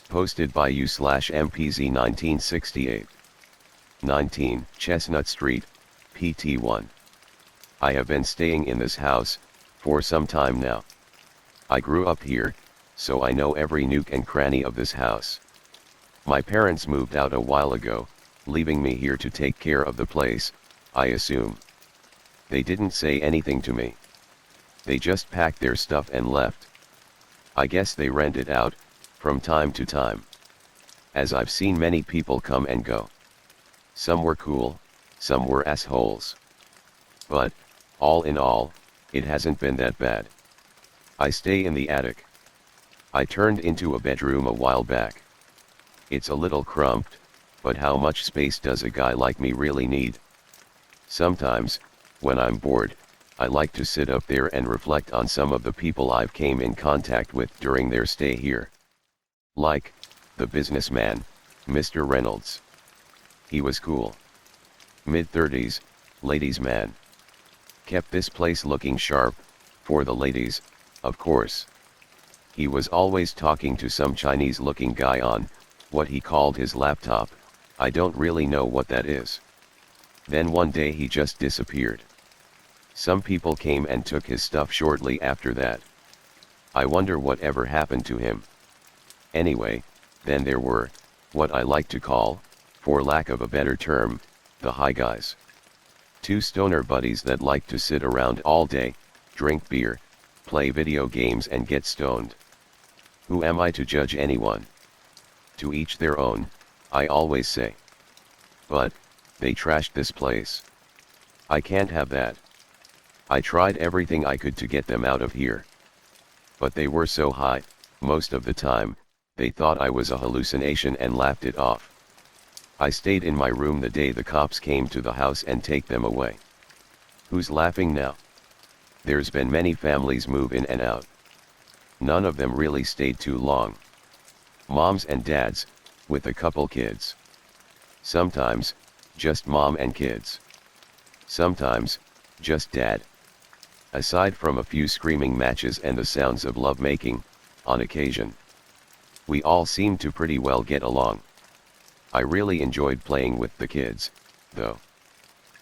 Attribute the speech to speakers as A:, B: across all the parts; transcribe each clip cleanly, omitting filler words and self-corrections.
A: Posted by u/mpz1968. 19, Chestnut Street, PT1. I have been staying in this house for some time now. I grew up here, so I know every nook and cranny of this house. My parents moved out a while ago, leaving me here to take care of the place, I assume. They didn't say anything to me. They just packed their stuff and left. I guess they rent it out, from time to time. As I've seen many people come and go. Some were cool, some were assholes. But, all in all, it hasn't been that bad. I stay in the attic. I turned into a bedroom a while back. It's a little cramped, but how much space does a guy like me really need? Sometimes, when I'm bored, I like to sit up there and reflect on some of the people I've came in contact with during their stay here. Like, the businessman, Mr. Reynolds. He was cool. Mid-30s, ladies' man. Kept this place looking sharp, for the ladies, of course. He was always talking to some Chinese-looking guy on, what he called his laptop. I don't really know what that is. Then one day he just disappeared. Some people came and took his stuff shortly after that. I wonder whatever happened to him. Anyway, then there were, what I like to call, for lack of a better term, the high guys. Two stoner buddies that like to sit around all day, drink beer, play video games and get stoned. Who am I to judge anyone? To each their own, I always say. But, they trashed this place. I can't have that. I tried everything I could to get them out of here. But they were so high, most of the time, they thought I was a hallucination and laughed it off. I stayed in my room the day the cops came to the house and take them away. Who's laughing now? There's been many families move in and out. None of them really stayed too long. Moms and dads, with a couple kids. Sometimes, just mom and kids. Sometimes, just dad. Aside from a few screaming matches and the sounds of lovemaking, on occasion. We all seemed to pretty well get along. I really enjoyed playing with the kids, though.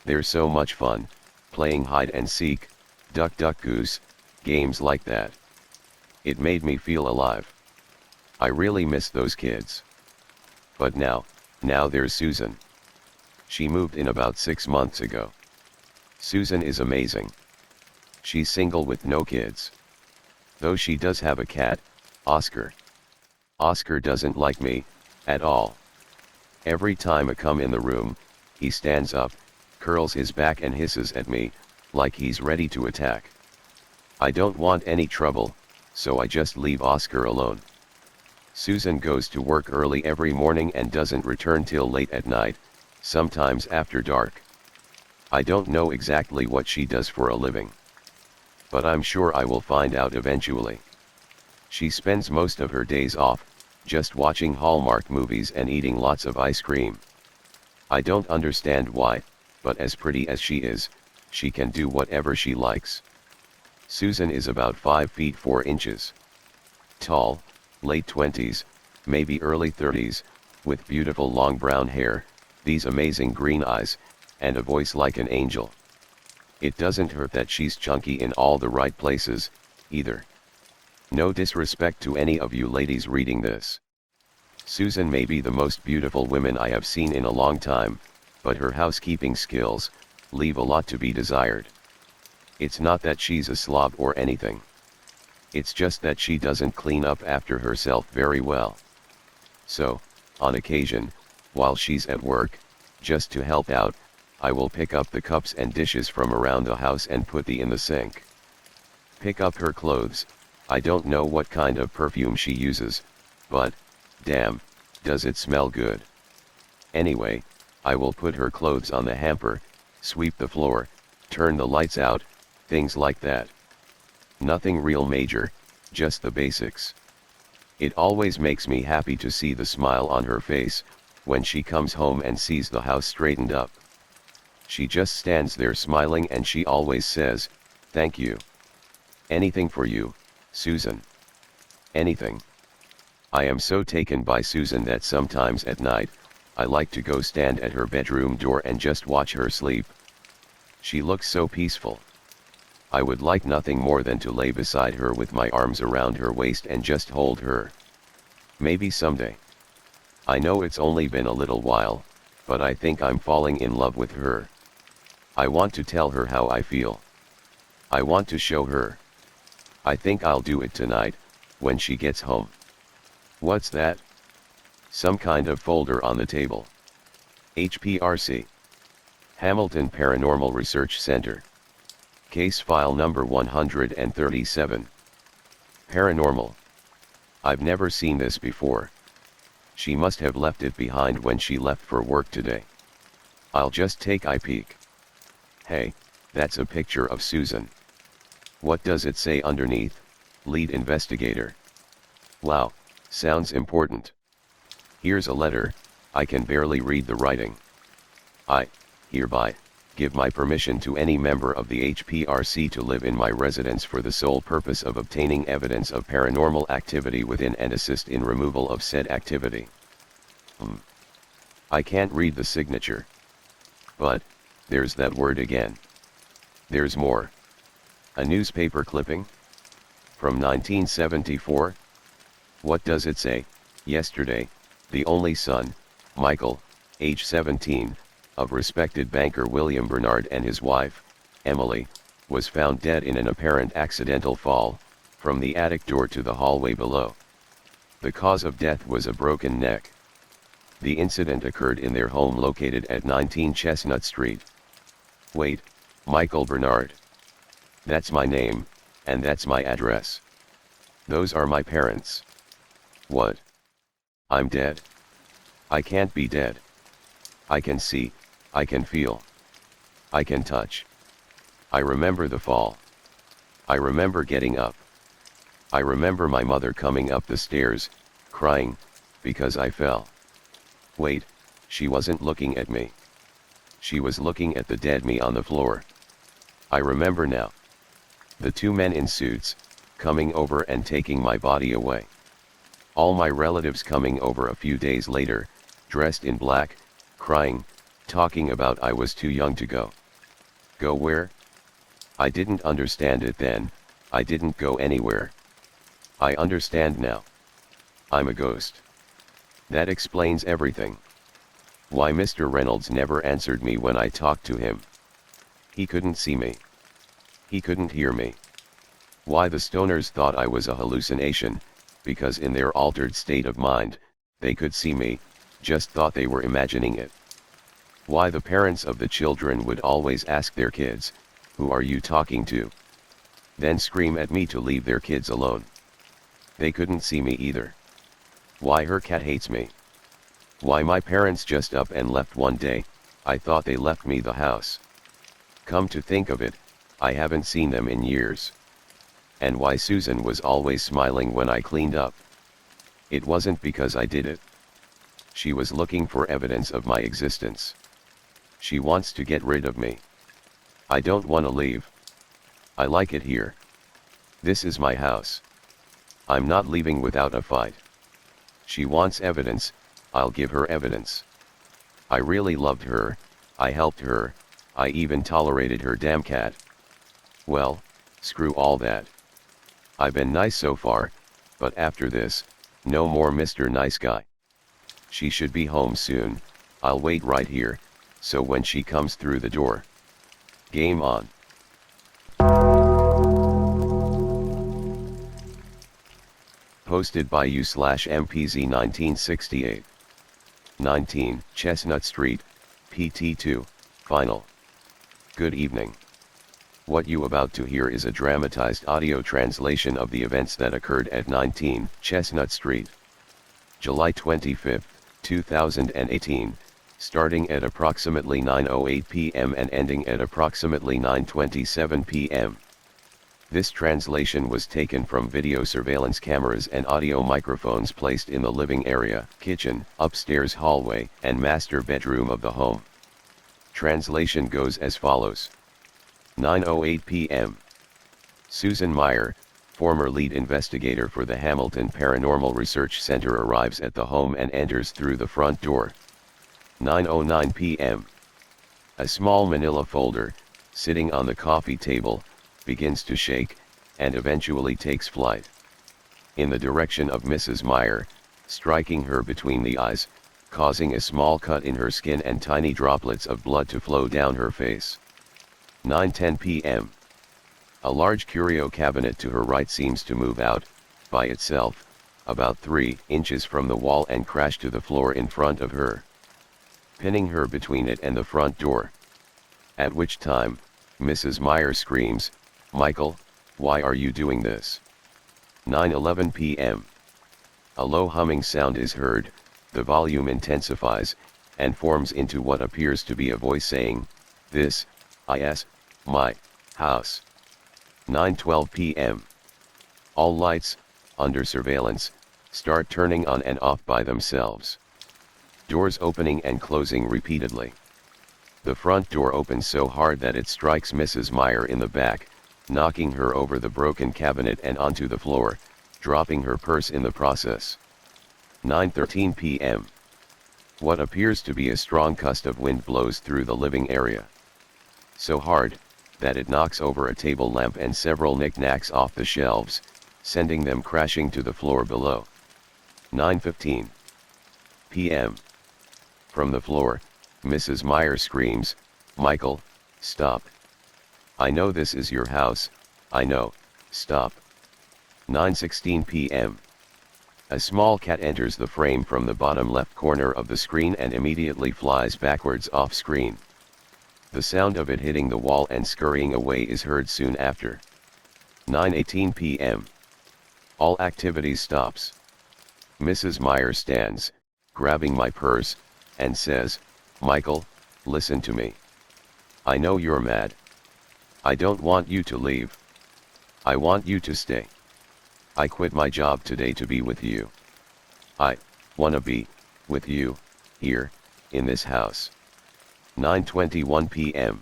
A: They're so much fun, playing hide and seek, duck duck goose, games like that. It made me feel alive. I really miss those kids. But now there's Susan. She moved in about 6 months ago. Susan is amazing. She's single with no kids. Though she does have a cat, Oscar. Oscar doesn't like me, at all. Every time I come in the room, he stands up, curls his back and hisses at me, like he's ready to attack. I don't want any trouble, so I just leave Oscar alone. Susan goes to work early every morning and doesn't return till late at night, sometimes after dark. I don't know exactly what she does for a living. But I'm sure I will find out eventually. She spends most of her days off, just watching Hallmark movies and eating lots of ice cream. I don't understand why, but as pretty as she is, she can do whatever she likes. Susan is about 5 feet 4 inches. Tall, late 20s, maybe early 30s, with beautiful long brown hair, these amazing green eyes, and a voice like an angel. It doesn't hurt that she's chunky in all the right places, either. No disrespect to any of you ladies reading this. Susan may be the most beautiful woman I have seen in a long time, but her housekeeping skills leave a lot to be desired. It's not that she's a slob or anything. It's just that she doesn't clean up after herself very well. So, on occasion, while she's at work, just to help out, I will pick up the cups and dishes from around the house and put them in the sink. Pick up her clothes. I don't know what kind of perfume she uses, but, damn, does it smell good. Anyway, I will put her clothes on the hamper, sweep the floor, turn the lights out, things like that. Nothing real major, just the basics. It always makes me happy to see the smile on her face, when she comes home and sees the house straightened up. She just stands there smiling and she always says, "Thank you. Anything for you, Susan. Anything." I am so taken by Susan that sometimes at night, I like to go stand at her bedroom door and just watch her sleep. She looks so peaceful. I would like nothing more than to lay beside her with my arms around her waist and just hold her. Maybe someday. I know it's only been a little while, but I think I'm falling in love with her. I want to tell her how I feel. I want to show her. I think I'll do it tonight, when she gets home. What's that? Some kind of folder on the table. HPRC. Hamilton Paranormal Research Center. Case file number 137. Paranormal. I've never seen this before. She must have left it behind when she left for work today. I'll just take a peek. Hey, that's a picture of Susan. What does it say underneath? Lead investigator. Wow, sounds important. Here's a letter. I can barely read the writing. I, hereby, give my permission to any member of the HPRC to live in my residence for the sole purpose of obtaining evidence of paranormal activity within and assist in removal of said activity. I can't read the signature. But, there's that word again. There's more. A newspaper clipping? From 1974? What does it say? Yesterday, the only son, Michael, age 17, of respected banker William Bernard and his wife, Emily, was found dead in an apparent accidental fall, from the attic door to the hallway below. The cause of death was a broken neck. The incident occurred in their home located at 19 Chestnut Street. Wait, Michael Bernard. That's my name, and that's my address. Those are my parents. What? I'm dead? I can't be dead. I can see, I can feel. I can touch. I remember the fall. I remember getting up. I remember my mother coming up the stairs, crying, because I fell. Wait, she wasn't looking at me. She was looking at the dead me on the floor. I remember now. The two men in suits, coming over and taking my body away. All my relatives coming over a few days later, dressed in black, crying, talking about I was too young to go. Go where? I didn't understand it then, I didn't go anywhere. I understand now. I'm a ghost. That explains everything. Why Mr. Reynolds never answered me when I talked to him. He couldn't see me. He couldn't hear me. Why the stoners thought I was a hallucination, because in their altered state of mind, they could see me, just thought they were imagining it. Why the parents of the children would always ask their kids, "Who are you talking to?" Then scream at me to leave their kids alone. They couldn't see me either. Why her cat hates me. Why my parents just up and left one day, I thought they left me the house. Come to think of it, I haven't seen them in years. And why Susan was always smiling when I cleaned up. It wasn't because I did it. She was looking for evidence of my existence. She wants to get rid of me. I don't want to leave. I like it here. This is my house. I'm not leaving without a fight. She wants evidence, I'll give her evidence. I really loved her, I helped her, I even tolerated her damn cat. Well, screw all that. I've been nice so far, but after this, no more Mr. Nice Guy. She should be home soon, I'll wait right here, so when she comes through the door. Game on. Posted by u/mpz1968. 19, Chestnut Street, PT2, Final. Good evening. What you about to hear is a dramatized audio translation of the events that occurred at 19, Chestnut Street. July 25, 2018, starting at approximately 9:08 p.m. and ending at approximately 9:27 p.m. This translation was taken from video surveillance cameras and audio microphones placed in the living area, kitchen, upstairs hallway, and master bedroom of the home. Translation goes as follows. 9:08 p.m. Susan Meyer, former lead investigator for the Hamilton Paranormal Research Center, arrives at the home and enters through the front door. 9:09 p.m. A small manila folder, sitting on the coffee table, begins to shake, and eventually takes flight in the direction of Mrs. Meyer, striking her between the eyes, causing a small cut in her skin and tiny droplets of blood to flow down her face. 9:10 p.m. A large curio cabinet to her right seems to move out, by itself, about 3 inches from the wall and crash to the floor in front of her, pinning her between it and the front door. At which time, Mrs. Meyer screams, "Michael, why are you doing this?" 9:11 p.m. A low humming sound is heard, the volume intensifies, and forms into what appears to be a voice saying, "This is my house." 9:12 p.m. All lights, under surveillance, start turning on and off by themselves. Doors opening and closing repeatedly. The front door opens so hard that it strikes Mrs. Meyer in the back, knocking her over the broken cabinet and onto the floor, dropping her purse in the process. 9:13 p.m. What appears to be a strong gust of wind blows through the living area. So hard, that it knocks over a table lamp and several knickknacks off the shelves, sending them crashing to the floor below. 9:15 p.m. From the floor, Mrs. Meyer screams, "Michael, stop. I know this is your house, I know, stop." 9:16 p.m. A small cat enters the frame from the bottom left corner of the screen and immediately flies backwards off screen. The sound of it hitting the wall and scurrying away is heard soon after. 9:18 p.m. All activity stops. Mrs. Meyer stands, grabbing my purse, and says, "Michael, listen to me. I know you're mad. I don't want you to leave. I want you to stay. I quit my job today to be with you. I wanna be with you, here, in this house." 9:21 p.m.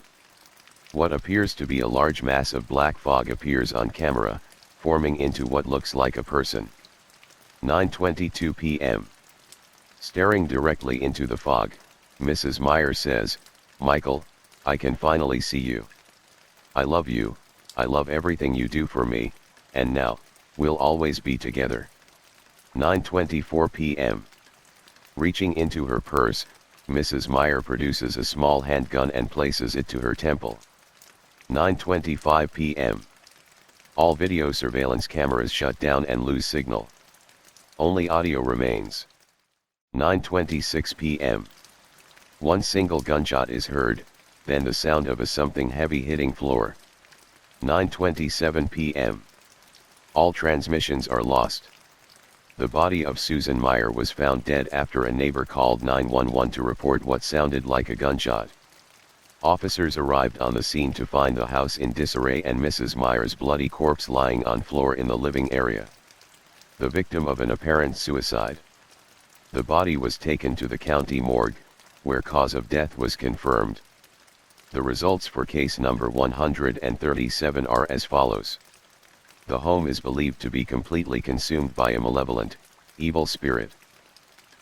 A: What appears to be a large mass of black fog appears on camera, forming into what looks like a person. 9:22 p.m. Staring directly into the fog, Mrs. Meyer says, "Michael, I can finally see you. I love you, I love everything you do for me, and now, we'll always be together." 9:24 p.m. Reaching into her purse, Mrs. Meyer produces a small handgun and places it to her temple. 9:25 p.m. All video surveillance cameras shut down and lose signal. Only audio remains. 9:26 p.m. One single gunshot is heard, then the sound of a something heavy hitting floor. 9:27 p.m. All transmissions are lost. The body of Susan Meyer was found dead after a neighbor called 911 to report what sounded like a gunshot. Officers arrived on the scene to find the house in disarray and Mrs. Meyer's bloody corpse lying on floor in the living area. The victim of an apparent suicide. The body was taken to the county morgue, where cause of death was confirmed. The results for case number 137 are as follows. The home is believed to be completely consumed by a malevolent, evil spirit.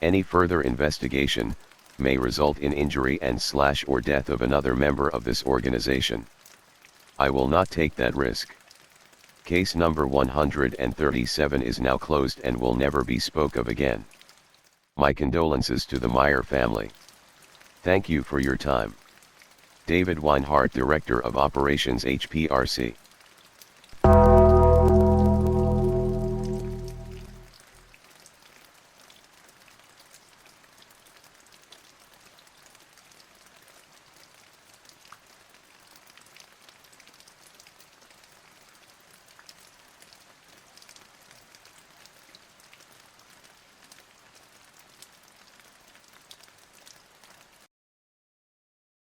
A: Any further investigation may result in injury and/or death of another member of this organization. I will not take that risk. Case number 137 is now closed and will never be spoke of again. My condolences to the Meyer family. Thank you for your time. David Weinhardt, Director of Operations, HPRC.